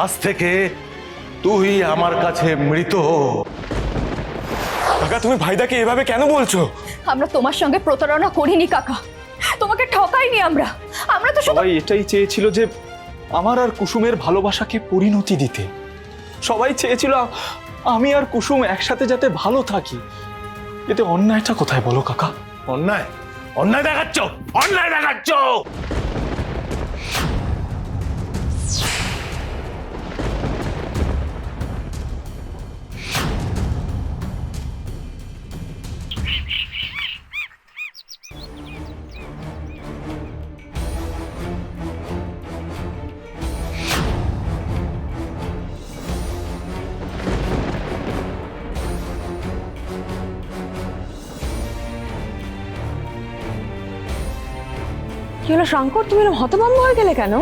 আজ থেকে তুই আমার কাছে মৃত। কাকা তুমি ভাইদাকে এভাবে কেন বলছো? আমরা তোমার সঙ্গে প্রতারণা করিনি কাকা, তোমাকে ঠকাইনি আমরা। আমরা তো সবাই এটাই চেয়েছিল যে আমার আর কুসুমের ভালোবাসাকে পরিণতি দিতে। সবাই চেয়েছিল আমি আর কুসুম একসাথে যাতে ভালো থাকি। এতে অন্যায়টা কোথায় বলো কাকা? অন্যায়? অন্যায় দেখাচ্ছ, অন্যায় দেখাচ্ছ। কি হলো শঙ্কর, তুমি এরকম হতভম্ব হয়ে গেলে কেন?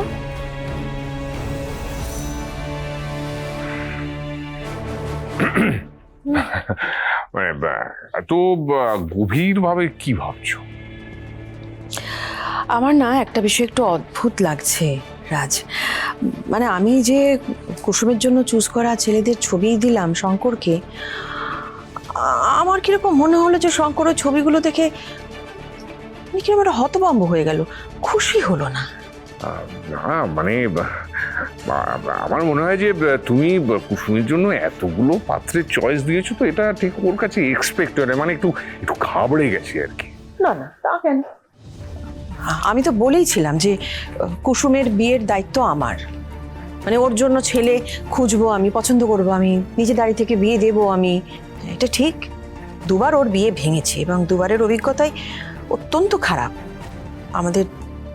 এত গভীর ভাবে কি ভাবছো? আমার না একটা বিষয় একটু অদ্ভুত লাগছে রাজ। মানে আমি যে কুসুমের জন্য চুজ করা ছেলেদের ছবি দিলাম শঙ্করকে, আমার কিরকম মনে হলো যে শঙ্কর ওই ছবিগুলো দেখে কিরকম একটা হতভম্ব হয়ে গেল, খুশি হলো না। না মানে আমার মনে হয় যে তুমি কুসুমের জন্য এতগুলো পাত্রের চয়েস দিয়েছো, তো এটা ঠিক ওর কাছে এক্সপেক্টেড, মানে একটু একটু ঘাবড়ে গেছি আর কি। না না, তা কেন? আমি তো বলেইছিলাম যে কুসুমের বিয়ের দায়িত্ব আমার। মানে ওর জন্য ছেলে খুঁজবো আমি, পছন্দ করবো আমি, নিজে দাঁড়িয়ে থেকে বিয়ে দেবো আমি। এটা ঠিক। দুবার ওর বিয়ে ভেঙেছে এবং দুবারের অভিজ্ঞতাই অত্যন্ত খারাপ। আমাদের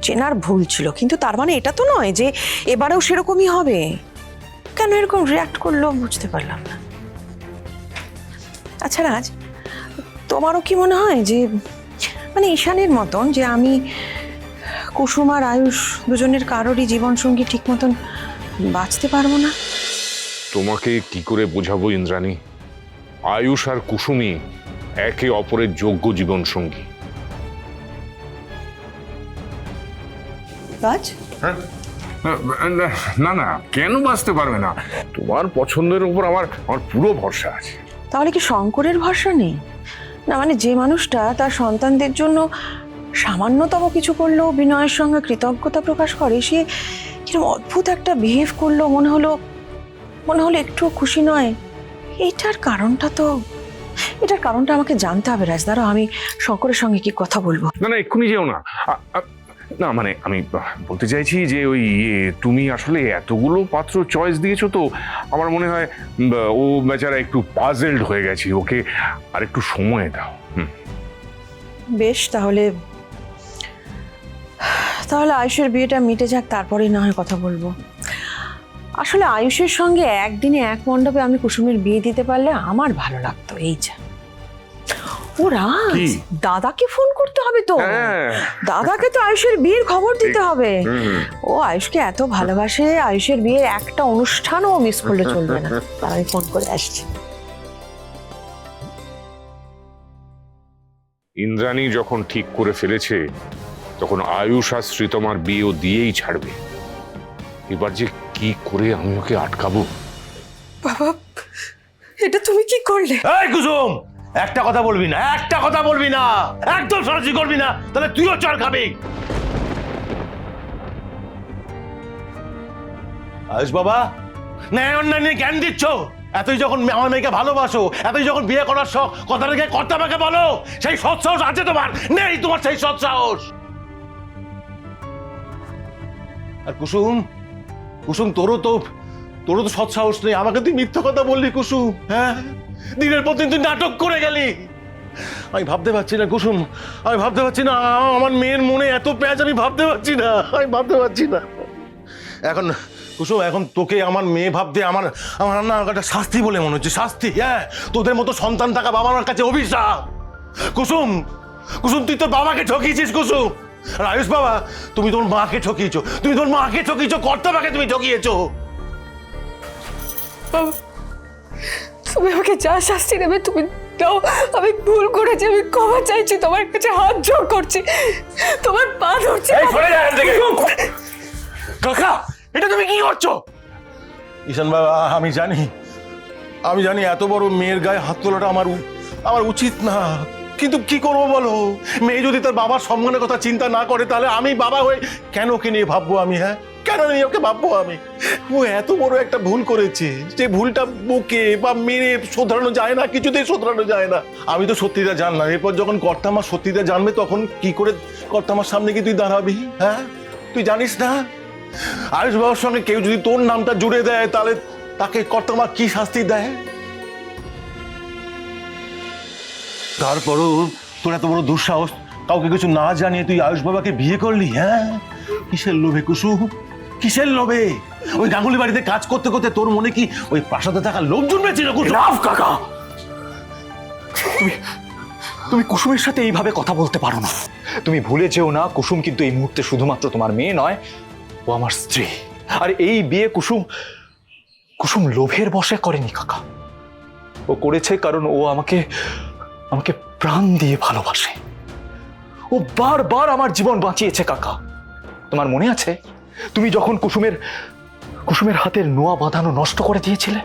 চেনার ভুল ছিল, কিন্তু তার মানে এটা তো নয় যে এবারেও সেরকমই হবে। কেন এরকম রিয়াক্ট করলো বুঝতে পারলাম না। আচ্ছা রাজ, তোমারও কি মনে হয় যে মানে ঈশানের মতন যে আমি কুসুম আর আয়ুষ দুজনের কারোরই জীবনসঙ্গী ঠিক মতন বাঁচতে পারবো না? তোমাকে কি করে বোঝাবো ইন্দ্রাণী, আয়ুষ আর কুসুমই একে অপরের যোগ্য জীবন সঙ্গী। রাজ, না না, কেন বাঁচতে পারবে না? তোমার পছন্দের উপর আমার আমার পুরো ভরসা আছে। তাহলে কি শঙ্করের ভরসা নেই? না মানে যে মানুষটা তার সন্তানদের জন্য সামান্যতম কিছু করলেও বিনয়ের সঙ্গে কৃতজ্ঞতা প্রকাশ করে, সে কিরকম অদ্ভুত একটা বিহেভ করলো, মনে হলো একটু খুশি নয়। এটার কারণটা আমাকে জানতে হবে রাজ। দাঁড়াও, আমি শঙ্করের সঙ্গে কি কথা বলবো। না না, এক্ষুনি যেও না। না মানে আমি বলতে চাইছি যে ওই তুমি আসলে এতগুলো পাত্র চয়েস দিয়েছো, তো আমার মনে হয় ও বেচারা একটু পাজলড হয়ে গেছে, ওকে আর একটু সময় দাও। বেশ, তাহলে আয়ুষের বিয়েটা মিটে যাক, তারপরেই না হয় কথা বলবো। আসলে আয়ুষের সঙ্গে একদিনে এক মণ্ডপে আমি কুসুমের বিয়ে দিতে পারলে আমার ভালো লাগতো। এই যা ওরা, দাদাকে ফোন করতে হবে তো। দাদাকে তো আয়ুষের বিয়ের খবর দিতে হবে। ও আয়ুষকে এত ভালোবাসে, আয়ুষের বিয়ের একটা অনুষ্ঠানও মিস করলে চলবে না। আমি ফোন করে আসছি। ইন্দ্রাণী যখন ঠিক করে ফেলেছে, তখন আয়ুষ আর শ্রীতমার বিয়েও দিয়েই ছাড়বে। এবার যে কি করে আমি ওকে আটকাবো? বাবা, এটা তুমি কি করলে? এই কুসুম, একটা কথা বলবি না, একটা কথা বলবি না, একদম সরাসরি করবি না, তাহলে তুইও চড় খাবি। আয়ুষ বাবা, ন্যায় অন্যায় নিয়ে জ্ঞান দিচ্ছ? এতই যখন আমার মেয়েকে ভালোবাসো, এতই যখন বিয়ে করার শখ, কথা রেখে কর্তাবাকে বলো। সেই সৎ সাহস আছে তোমার? নেই তোমার সেই সৎ সাহস। আর কুসুম, তোরও তো সৎ সাহস নেই। আমাকে তুই মিথ্যা কথা বললি কুসুম। হ্যাঁ, দিনের পর দিন তুই নাটক করে গেলি। আমি ভাবতে পারছি না কুসুম, আমি ভাবতে পারছি না। আমার মেয়ের মনে এত প্যাঁচ আমি ভাবতে পারছি না, এখন কুসুম, এখন তোকে আমার মেয়ে ভাবতে আমার না একটা শাস্তি বলে মনে হচ্ছে। শাস্তি? হ্যাঁ, তোদের মতো সন্তান থাকা বাবা মার কাছে অভিশাপ। কুসুম, তুই তোর বাবাকে ঠকিয়েছিস কুসুম। আর আয়ুষ বাবা, তুমি তোর মাকে ঠকিয়েছো, কর্তাবাকে তুমি ঠকিয়েছো। তুমি আমাকে যা শাস্তি দেবে তুমি দাও। আমি ভুল করেছি, আমি ক্ষমা চাইছি, তোমার কাছে হাত জোড় করছি, তোমার পা ধরছি। কাকা, এটা তুমি কি করছো? ঈশান বাবা, আমি জানি এত বড় মেয়ের গায়ে হাত তোলাটা আমার উচিত না, কিন্তু কি করবো বলো? মেয়ে যদি তার বাবার সম্মানের কথা চিন্তা না করে, তাহলে আমি বাবা হয়ে কেন ওকে নিয়ে ভাববো আমি? হ্যাঁ, কেন নিয়ে ওকে ভাববো আমি? ও এত বড় একটা ভুল করেছে, যে ভুলটা বকে বা মেরে শোধরানো যায় না, কিছুতেই শোধরানো যায় না। আমি তো সত্যিটা জানলাম, এরপর যখন কর্তামা সত্যিটা জানবে, তখন কি করে কর্তামার সামনে কি তুই দাঁড়াবি? হ্যাঁ, তুই জানিস না আয়ুষ বাবার সঙ্গে কেউ যদি তোর নামটা জুড়ে দেয়, তাহলে তাকে কর্তামা কি শাস্তি দেয়? তারপরও তোর এত বড় দুঃসাহস, কাউকে কিছু না জানিয়ে তুই আয়ুষ বাবাকে বিয়ে করলি? হ্যাঁ, কিসের লোভে কুসুম, কিসের লোভে? ওই গাঙ্গুলি বাড়িতে কাজ করতে করতে তোর মনে কি ওই প্রাসাদে থাকা লোভ জন্মেছিল? রাফ কাকা, তুমি কুসুমের সাথে এইভাবে কথা বলতে পারো না। তুমি ভুলে যেও না, কুসুম কিন্তু এই মুহূর্তে শুধুমাত্র তোমার মেয়ে নয়, ও আমার স্ত্রী। আর এই বিয়ে কুসুম লোভের বশে করেনি কাকা, ও করেছে কারণ ও আমাকে প্রাণ দিয়ে ভালোবাসে। ও বারবার আমার জীবন বাঁচিয়েছে কাকা। তোমার মনে আছে তুমি যখন কুসুমের হাতের নোয়া বাঁধানো নষ্ট করে দিয়েছিলে?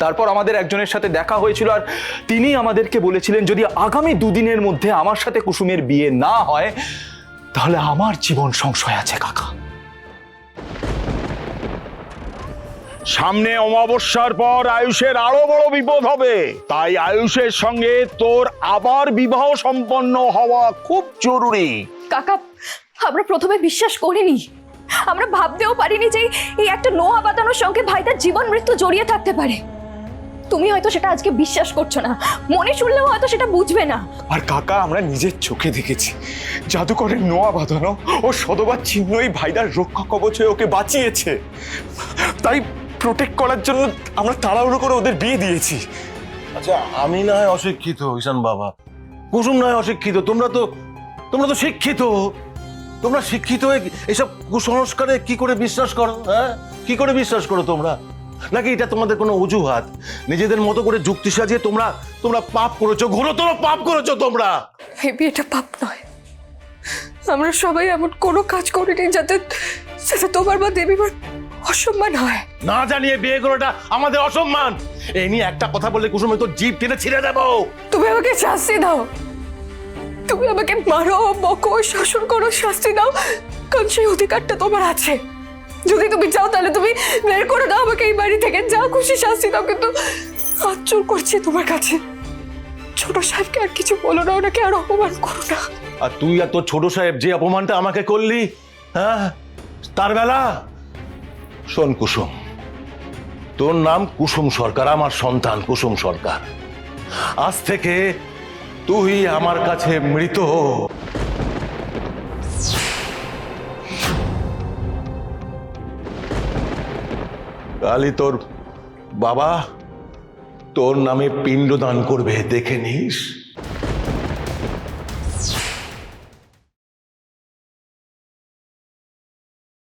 তারপর আমাদের একজনের সাথে দেখা হয়েছিল, আর তিনি আমাদেরকে বলেছিলেন যদি আগামী 2 দিনের মধ্যে আমার সাথে কুসুমের বিয়ে না হয়, তাহলে আমার জীবন সংশয় আছে কাকা। সামনে অমাবস্যার পর আয়ুষের আরো বড় বিপদ হবে, তাই আয়ুষের সঙ্গে তোর আবার বিবাহ সম্পন্ন হওয়া খুব জরুরি। কাকা, আমরা প্রথমে বিশ্বাস করিনি, আমরা ভাবতেও পারিনি যে এই একটা নোয়া বাঁধানোর সঙ্গে ভাইটার জীবন মৃত্যু জড়িয়ে থাকতে পারে। তুমি হয়তো সেটা আজকে বিশ্বাস করছো না, মনে শুনলেও হয়তো সেটা বুঝবে না। আর কাকা, আমরা নিজের চোখে দেখেছি জাদুকরের নোয়া বাঁধানো ও সদবার চিহ্নই ভাইদার রক্ষা কবচ হয়ে ওকে বাঁচিয়েছে। তাই প্রোটেক্ট করার জন্য আমরা তাড়াহুড়ো করে ওদের বিয়ে দিয়েছি। আচ্ছা, আমি না হয় অশিক্ষিত ঈশান বাবা, কুসুম নয় অশিক্ষিত, তোমরা তো শিক্ষিত। তোমরা শিক্ষিত হয়ে এইসব কুসংস্কারে কি করে বিশ্বাস করো? হ্যাঁ, কি করে বিশ্বাস করো তোমরা? নাকি এটা তোমাদের কোনো অজুহাত? নিজেদের মতো করে যুক্তি সাজিয়ে তোমরা পাপ করেছো, ঘোরতর পাপ করেছো তোমরা। এই বিয়েটা পাপ নয়, আমরা সবাই এমন কোনো কাজ করিনি যাতে তোমার বা দেবীমার অসম্মান হয়। না জানিয়ে বিয়ে করাটা আমাদের অসম্মান। এই নিয়ে একটা কথা বললে কুসুমে তো জিভ টেনে ছিঁড়ে দেবো। তুমি আমাকে শাস্তি দাও, তুমি আমাকে মারো, বকো, শাসন করো, শাস্তি দাও, কারণ সেই অধিকারটা তোমার আছে। যদি তুমি চাও তাহলে তুমি বের করে দাও আমাকে এই বাড়ি থেকে, যা খুশি শাস্তি দাও, কিন্তু হাত জোর করছি তোমার কাছে, ছোট সাহেবকে আর কিছু বলো না, ওনাকে আর অপমান করো না। আর তুই আর তোর ছোট সাহেব যে অপমানটা আমাকে করলি, হ্যাঁ, তার বেলা শোন কুসুম, তোর নাম কুসুম সরকার, আমার সন্তান কুসুম সরকার। আজ থেকে তুই আমার কাছে মৃত। কালই তোর বাবা তোর নামে পিণ্ডদান করবে, দেখে নিস।